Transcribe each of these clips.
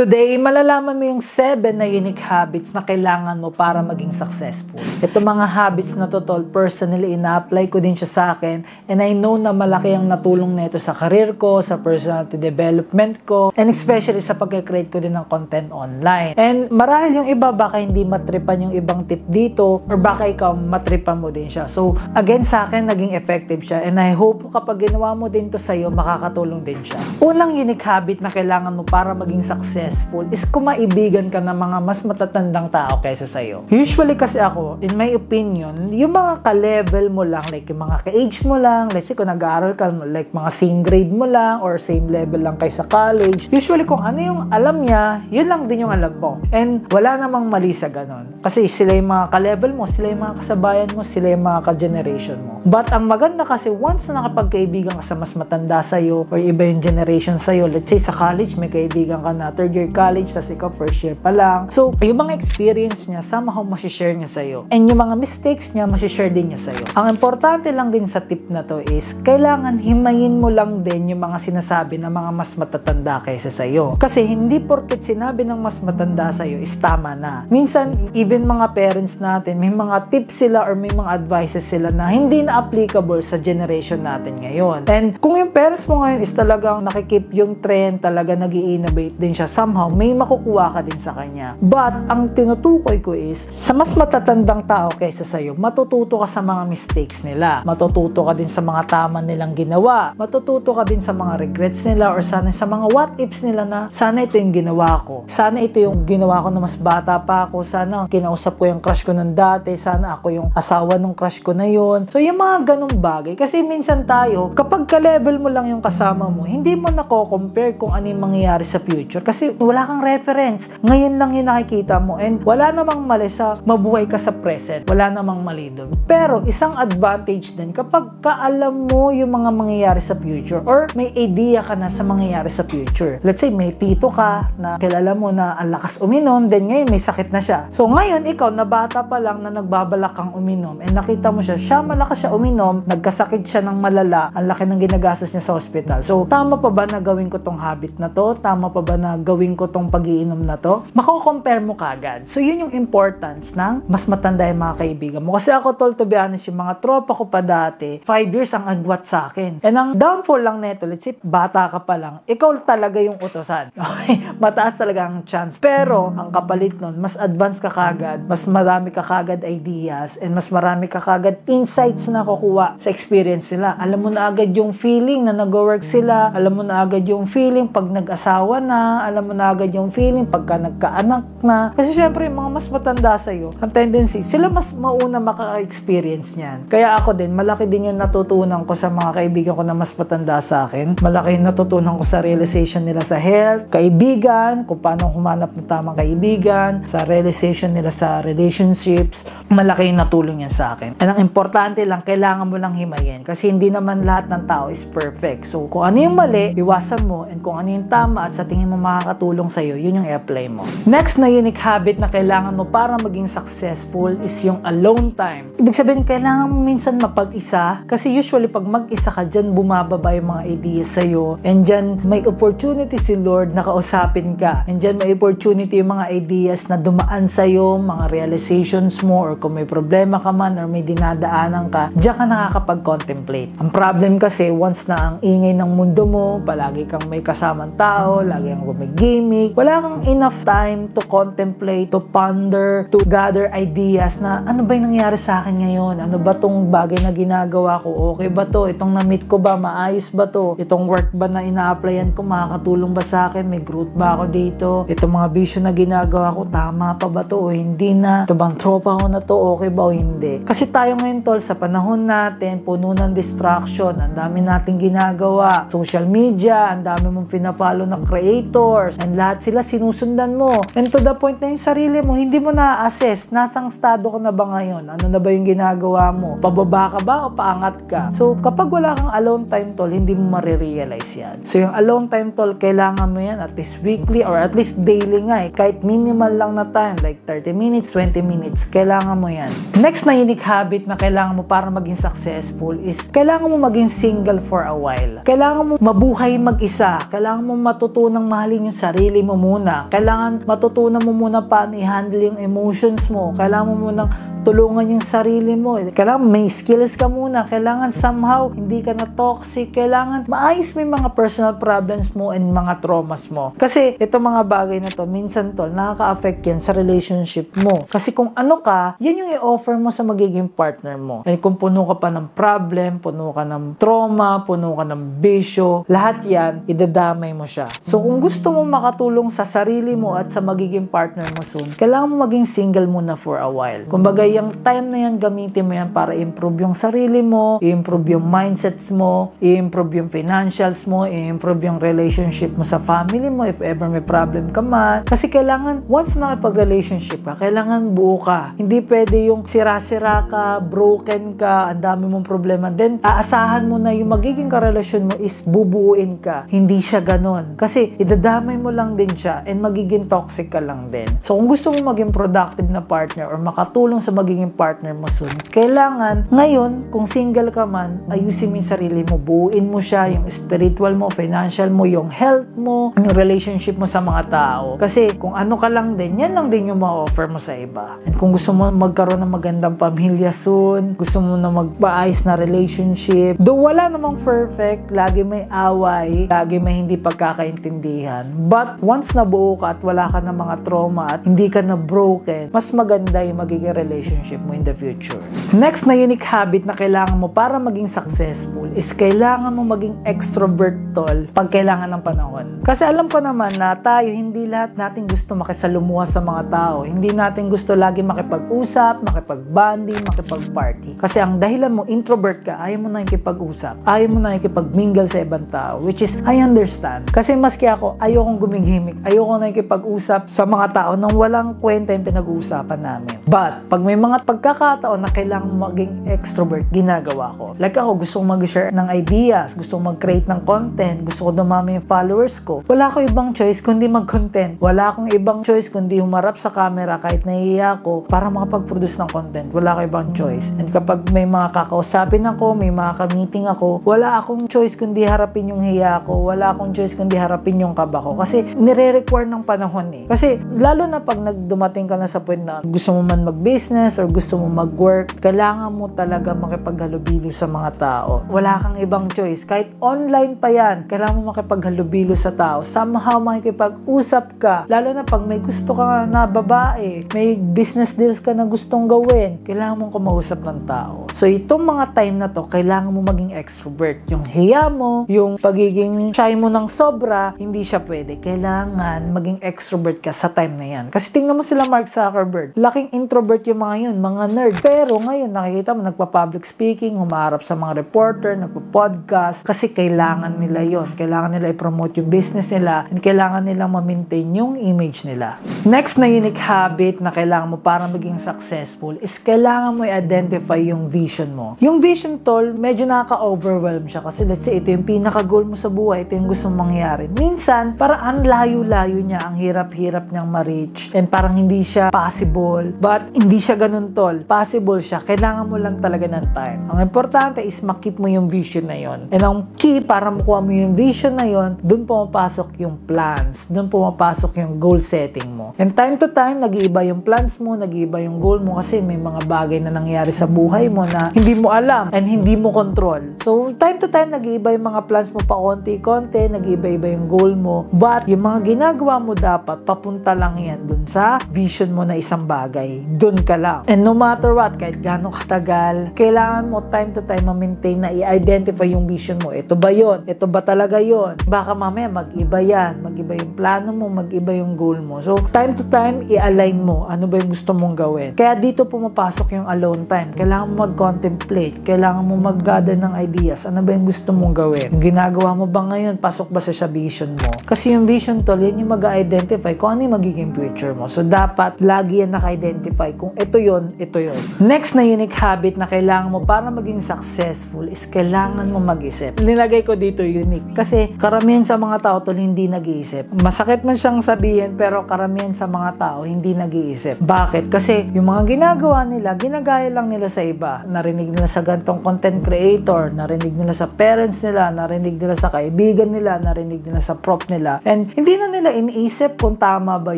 Today, malalaman mo yung 7 na unique habits na kailangan mo para maging successful. Ito mga habits na to, tol, personally, ina-apply ko din siya sa akin and I know na malaki ang natulong nito sa career ko, sa personality development ko, and especially sa pag-create ko din ng content online. And marahil yung iba baka hindi matripan yung ibang tip dito or baka ikaw matripan mo din siya. So, again sa akin, naging effective siya and I hope kapag ginawa mo din to sa'yo, makakatulong din siya. Unang unique habit na kailangan mo para maging successful is kumaibigan ka ng mga mas matatandang tao kaysa sa'yo. Usually kasi ako, in my opinion, yung mga ka-level mo lang, like yung mga ka-age mo lang, let's say kung nag-aaral ka, like mga same grade mo lang or same level lang kayo sa college, usually kung ano yung alam niya, yun lang din yung alam mo. And wala namang mali sa ganon. Kasi sila yung mga ka-level mo, sila yung mga kasabayan mo, sila yung mga ka-generation mo. But ang maganda kasi once na nakapagkaibigan ka sa mas matanda sa'yo or iba yung generation sa'yo, let's say sa college, may kaibigan ka na third year college, tas ikaw first year pa lang. So, yung mga experience niya, somehow masishare niya sa'yo. And yung mga mistakes niya, masishare din niya sa'yo. Ang importante lang din sa tip na to is, kailangan himayin mo lang din yung mga sinasabi ng mga mas matatanda kaysa sa'yo. Kasi hindi porket sinabi ng mas matanda sa'yo is tama na. Minsan, even mga parents natin, may mga tips sila or may mga advices sila na hindi na applicable sa generation natin ngayon. And kung yung parents mo ngayon is talagang nakikip yung trend, talaga nag-i-innovate din siya, somehow may makukuha ka din sa kanya. But ang tinutukoy ko is sa mas matatandang tao kaysa sa'yo, matututo ka sa mga mistakes nila. Matututo ka din sa mga tama nilang ginawa. Matututo ka din sa mga regrets nila or sana sa mga what ifs nila na sana ito yung ginawa ko. Sana ito yung ginawa ko na mas bata pa ako. Sana kinausap ko yung crush ko ng dati. Sana ako yung asawa ng crush ko na yun. So yung mga ganong bagay. Kasi minsan tayo, kapag ka-level mo lang yung kasama mo, hindi mo nako-compare kung ano yung mangyayari sa future. Kasi wala kang reference. Ngayon lang yung nakikita mo. And wala namang mali sa mabuhay ka sa present. Wala namang mali doon. Pero isang advantage din kapag kaalam mo yung mga mangyayari sa future or may idea ka na sa mangyayari sa future. Let's say may tito ka na kilala mo na ang lakas uminom, then ngayon may sakit na siya. So ngayon ikaw na bata pa lang na nagbabalak kang uminom and nakita mo siya malakas siya uminom, nagkasakit siya ng malala, ang laki ng ginagastos niya sa hospital. So tama pa ba na gawin ko tong habit na to? Tama pa ba na gawin ko tong pag-iinom na to? Mako-compare mo kagad. So yun yung importance ng mas matanda yung mga kaibigan mo. Kasi ako, tol, to be honest, yung mga tropa ko pa dati, 5 years ang agwat sa akin. And ang downfall lang neto, let's say bata ka pa lang, ikaw talaga yung utosan. Okay? Mataas talaga ang chance. Pero ang kapalit nun, mas advanced ka kagad, mas marami ka kagad ideas, and mas marami ka kagad insights na kukuha sa experience nila. Alam mo na agad yung feeling na nag-work sila, alam mo na agad yung feeling pag nag-asawa na, alam mo na agad yung feeling pagka nagkaanak na. Kasi syempre, yung mga mas matanda sa'yo, ang tendency, sila mas mauna maka-experience niyan. Kaya ako din, malaki din yung natutunan ko sa mga kaibigan ko na mas matanda sa akin. Malaki yung natutunan ko sa realization nila sa health, kaibigan, kung paano humanap ng tamang kaibigan, sa realization nila sa relationships. Malaki yung natulong yan sa akin. And ang importante lang, kailangan mo lang himayin. Kasi hindi naman lahat ng tao is perfect. So, kung ano yung mali, iwasan mo. And kung ano yung tama at sa tingin mo makakatulong sa'yo, yun yung i-apply mo. Next na unique habit na kailangan mo para maging successful is yung alone time. Ibig sabihin, kailangan mo minsan mapag-isa. Kasi usually, pag mag-isa ka, dyan bumababa yung mga ideas sa'yo. And dyan, may opportunity si Lord na kausapin ka. And dyan, may opportunity yung mga ideas na dumaan sa'yo, mga realizations mo, or kung may problema ka man, or may dinadaanan ka, dyan ka nakakapag-contemplate. Ang problem kasi, once na ang ingay ng mundo mo, palagi kang may kasamang tao, lagi kang may gimmick, wala kang enough time to contemplate, to ponder, to gather ideas na ano ba yung nangyari sa akin ngayon? Ano ba tong bagay na ginagawa ko? Okay ba to? Itong na-meet ko ba? Maayos ba to? Itong work ba na ina-applyan ko? Makakatulong ba sa akin? May growth ba ako dito? Itong mga vision na ginagawa ko, tama pa ba to o hindi na? Ito bang tropa ko na to? Okay ba o hindi? Kasi tayo ngayon, tol, sa panahon natin, puno ng distraction, ang dami nating ginagawa. Social media, ang dami mong pinafollow na creators, and lahat sila sinusundan mo. And to the point na yung sarili mo, hindi mo na-assess, nasang estado ka na ba ngayon? Ano na ba yung ginagawa mo? Pababa ka ba o paangat ka? So, kapag wala kang alone time, tol, hindi mo marirealize yan. So, yung alone time, tol, kailangan mo yan at least weekly or at least daily nga eh. Kahit minimal lang na time, like 30 minutes, 20 minutes, kailangan mo yan. Next na unique habit na kailangan mo para maging successful is kailangan mo maging single for a while. Kailangan mo mabuhay mag-isa. Kailangan mo matutunang mahalin yung sarili sarili mo muna. Kailangan matutunan mo muna paano i-handle yung emotions mo. Kailangan mo munang tulungan yung sarili mo. Kailangan may skills ka muna. Kailangan somehow hindi ka na toxic. Kailangan maayos mo yung mga personal problems mo and mga traumas mo. Kasi itong mga bagay na to, minsan tol, nakaka-affect yan sa relationship mo. Kasi kung ano ka, yan yung i-offer mo sa magiging partner mo. And kung puno ka pa ng problem, puno ka ng trauma, puno ka ng bisyo, lahat yan, idadamay mo siya. So kung gusto mo makatulong sa sarili mo at sa magiging partner mo soon, kailangan mo maging single muna for a while. Kumbaga, yung time na yan, gamitin mo yan para improve yung sarili mo, i-improve yung mindsets mo, i-improve yung financials mo, i-improve yung relationship mo sa family mo if ever may problem ka man. Kasi kailangan, once nakipag-relationship ka, kailangan buo ka. Hindi pwede yung sira-sira ka, broken ka, ang dami mong problema. Then, aasahan mo na yung magiging karelasyon mo is bubuuin ka. Hindi siya ganon. Kasi, idadamay mo lang din siya and magiging toxic ka lang din. So, kung gusto mo maging productive na partner or makatulong sa magiging partner mo soon, kailangan, ngayon, kung single ka man, ayusin mo yung sarili mo, buuin mo siya, yung spiritual mo, financial mo, yung health mo, yung relationship mo sa mga tao. Kasi, kung ano ka lang din, yan lang din yung ma-offer mo sa iba. And kung gusto mo magkaroon ng magandang pamilya soon, gusto mo na magpaayos na relationship, do wala namang perfect, lagi may away, lagi may hindi pagkakaintindihan. But, once nabuo ka at wala ka ng mga trauma at hindi ka na broken, mas maganda yung magiging relationship mo in the future. Next na unique habit na kailangan mo para maging successful is kailangan mo maging extrovert tol pag kailangan ng panahon. Kasi alam ko naman na tayo, hindi lahat natin gusto makisalamuha sa mga tao. Hindi natin gusto lagi makipag-usap, makipag-bonding, makipag-party. Kasi ang dahilan mo, introvert ka, ayaw mo na ikipag-usap, ayaw mo na ikipag-mingle sa ibang tao, which is, I understand. Kasi maski ako, ayokong gumigimik, ayoko na ikipag-usap sa mga tao nang walang kwenta yung pinag-uusapan namin. But, pag may mga pagkakataon na kailangan maging extrovert, ginagawa ko. Like ako, gusto kong mag-share ng ideas, gusto kong mag-create ng content, gusto ko dumami yung followers ko. Wala ko ibang choice kundi mag-content. Wala akong ibang choice kundi humarap sa camera kahit nahihiya ko para makapag-produce ng content. Wala ko ibang choice. And kapag may mga kakausapin ako, may mga ka-meeting ako, wala akong choice kundi harapin yung hiya ko. Wala akong choice kundi harapin yung kaba ko. Kasi nire-require ng panahon eh. Kasi lalo na pag nagdumating ka na sa point na gusto mo man mag-business or gusto mo mag-work, kailangan mo talaga makipaghalubilo sa mga tao. Wala kang ibang choice. Kahit online pa yan, kailangan mo makipaghalubilo sa tao. Somehow makikipag-usap ka. Lalo na pag may gusto ka na babae, may business deals ka na gustong gawin, kailangan mong kumausap ng tao. So itong mga time na to, kailangan mo maging extrovert. Yung hiya mo, yung pagiging shy mo ng sobra, hindi siya pwede. Kailangan maging extrovert ka sa time na yan. Kasi tingnan mo sila Mark Zuckerberg. Laking introvert yung mga yun, mga nerd. Pero ngayon, nakikita mo, nagpa-public speaking, humaharap sa mga reporter, nagpa-podcast, kasi kailangan nila yon. Kailangan nila i-promote yung business nila, and kailangan nilang ma-maintain yung image nila. Next na unique habit na kailangan mo para maging successful is kailangan mo i-identify yung vision mo. Yung vision tol, medyo nakaka-overwhelm siya kasi let's say, ito yung pinaka-goal mo sa buhay, ito yung gusto mong mangyari. Minsan, parang ang layo-layo niya, ang hirap-hirap niyang ma-reach, and parang hindi siya possible. But, hindi siya ganun tol. Possible siya. Kailangan mo lang talaga ng time. Ang importante is makip mo yung vision na yon. And ang key para makuha mo yung vision na yon, dun pumapasok yung plans. Dun pumapasok yung goal setting mo. And time to time, nag-iiba yung plans mo, nag-iiba yung goal mo kasi may mga bagay na nangyari sa buhay mo na hindi mo alam and hindi mo control. So, time to time, nag-iiba yung mga plans mo pa konti-konti, nag-iiba-iba yung goal mo. But, yung mga ginagawa mo dapat, papunta lang yan dun sa vision mo na isang bagay. Dun ka lang. And no matter what, kahit gano'ng katagal, kailangan mo time to time ma-maintain na i-identify yung vision mo. Ito ba yon? Ito ba talaga yon? Baka mamaya mag-iba yan. Mag-iba yung plano mo, mag-iba yung goal mo. So, time to time, i-align mo. Ano ba yung gusto mong gawin? Kaya dito pumapasok yung alone time. Kailangan mo mag-contemplate. Kailangan mo mag-gather ng ideas. Ano ba yung gusto mong gawin? Yung ginagawa mo ba ngayon, pasok ba sa vision mo? Kasi yung vision tol, yan yung mag-identify kung ano yung magiging future mo. So, dapat lagi yan naka-identify kung ito yon, ito yon. Next na unique habit na kailangan mo para maging successful is kailangan mo mag-isip. Nilagay ko dito unique kasi karamihan sa mga tao tol hindi nag-iisip. Masakit man siyang sabihin pero karamihan sa mga tao hindi nag-iisip. Bakit? Kasi yung mga ginagawa nila, ginagaya lang nila sa iba. Narinig nila sa gantong content creator, narinig nila sa parents nila, narinig nila sa kaibigan nila, narinig nila sa prof nila. And And hindi na nila iniisip kung tama ba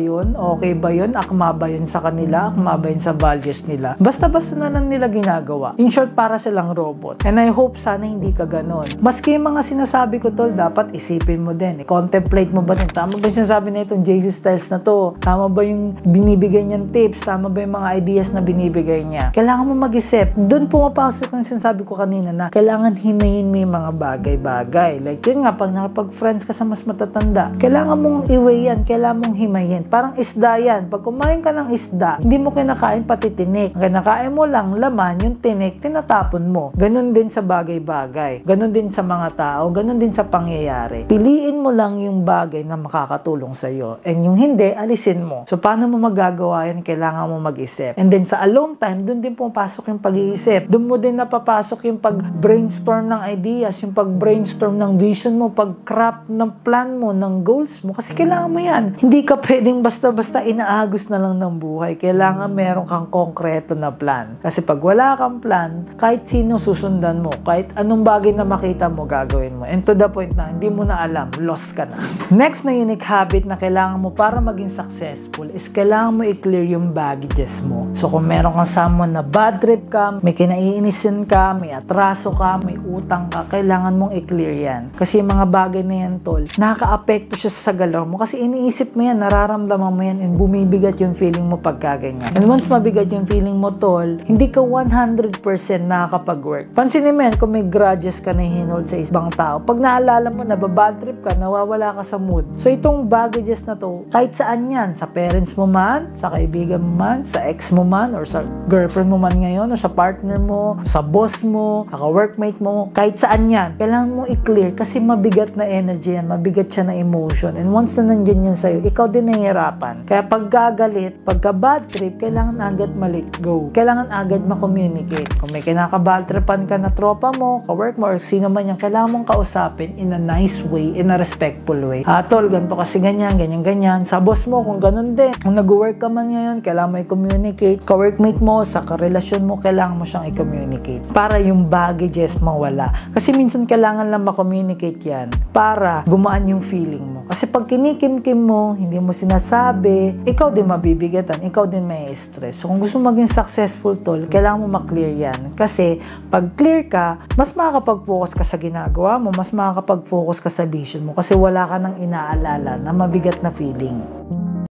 yun, okay ba yun, akma ba yun sa kanila, akma ba yun sa values nila. Basta-basta na lang nila ginagawa. In short, para silang robot. And I hope sana hindi ka ganon. Maski yung mga sinasabi ko, tol, dapat isipin mo din. I-contemplate mo ba din? Tama ba yung sinasabi na itong JC Styles na to? Tama ba yung binibigay niyang tips? Tama ba yung mga ideas na binibigay niya? Kailangan mo mag-isip. Doon pumapasok yung sinasabi ko kanina na kailangan himayin mo yung mga bagay-bagay. Like yun nga, pag nakapag-friends ka sa mas matatanda, kailangan mong i-weigh yan, kailangan mong himayin. Parang isda yan. Pag kumain ka ng isda, hindi mo kinakain pati tinik. Ang kinakain mo lang laman, yung tinik, tinatapon mo. Ganon din sa bagay-bagay. Ganon din sa mga tao. Ganon din sa pangyayari. Piliin mo lang yung bagay na makakatulong sa'yo. And yung hindi, alisin mo. So, paano mo magagawa yan? Kailangan mo mag-isip. And then, sa alone time, dun din pumapasok yung pag-iisip. Dun mo din napapasok yung pag-brainstorm ng ideas, yung pag-brainstorm ng vision mo, pag-craft ng plan mo, ng goals mo. Kasi kailangan mo yan. Hindi ka pwedeng basta-basta inaagos na lang ng buhay. Kailangan meron kang konkreto na plan. Kasi pag wala kang plan, kahit sino susundan mo, kahit anong bagay na makita mo, gagawin mo. And to the point na, hindi mo na alam, lost ka na. Next na unique habit na kailangan mo para maging successful is kailangan mo i-clear yung baggages mo. So kung meron kang someone na bad trip ka, may kinaiinisin ka, may atraso ka, may utang ka, kailangan mong i-clear yan. Kasi yung mga bagay na yan, tol, nakaka-apekto siya sa galaw mo. Kasi iniisip mo yan, nararamdaman mo yan, and bumibigat yung feeling mo pagka ganyan. And once mabigat yung feeling mo, tol, hindi ka 100% nakakapag-work. Pansinin mo yan, kung may grudges ka na hinold sa ibang tao, pag naalala mo, nababad trip ka, nawawala ka sa mood. So itong baggages na to, kahit saan yan, sa parents mo man, sa kaibigan mo man, sa ex mo man, or sa girlfriend mo man ngayon, or sa partner mo, sa boss mo, sa workmate mo, kahit saan yan, kailangan mo i-clear kasi mabigat na energy yan, mabigat siya na emotion. And once na nandyan yan sa'yo, ikaw din nahihirapan. Kaya pag gagalit, pagka bad trip, kailangan agad ma-let go. Kailangan agad ma-communicate. Kung may kinaka-bad tripan ka na tropa mo, ka-work mo, or sino man yan, kailangan mong kausapin in a nice way, in a respectful way. Tol, ganito kasi ganyan, ganyan. Sa boss mo, kung ganun din. Kung nag-work ka man ngayon, kailangan mo i-communicate. Ka-workmate mo, sa karelasyon mo, kailangan mo siyang i-communicate. Para yung baggages mawala. Kasi minsan kailangan lang ma-communicate yan para gumaan yung feeling mo. Kasi pag kinikim-kim mo, hindi mo sinasabi, ikaw din mabibigatan, ikaw din may stress. So kung gusto mo maging successful, tol, kailangan mo ma-clear yan. Kasi pag clear ka, mas makakapag-focus ka sa ginagawa mo, mas makakapag-focus ka sa vision mo kasi wala ka nang inaalala na mabigat na feeling.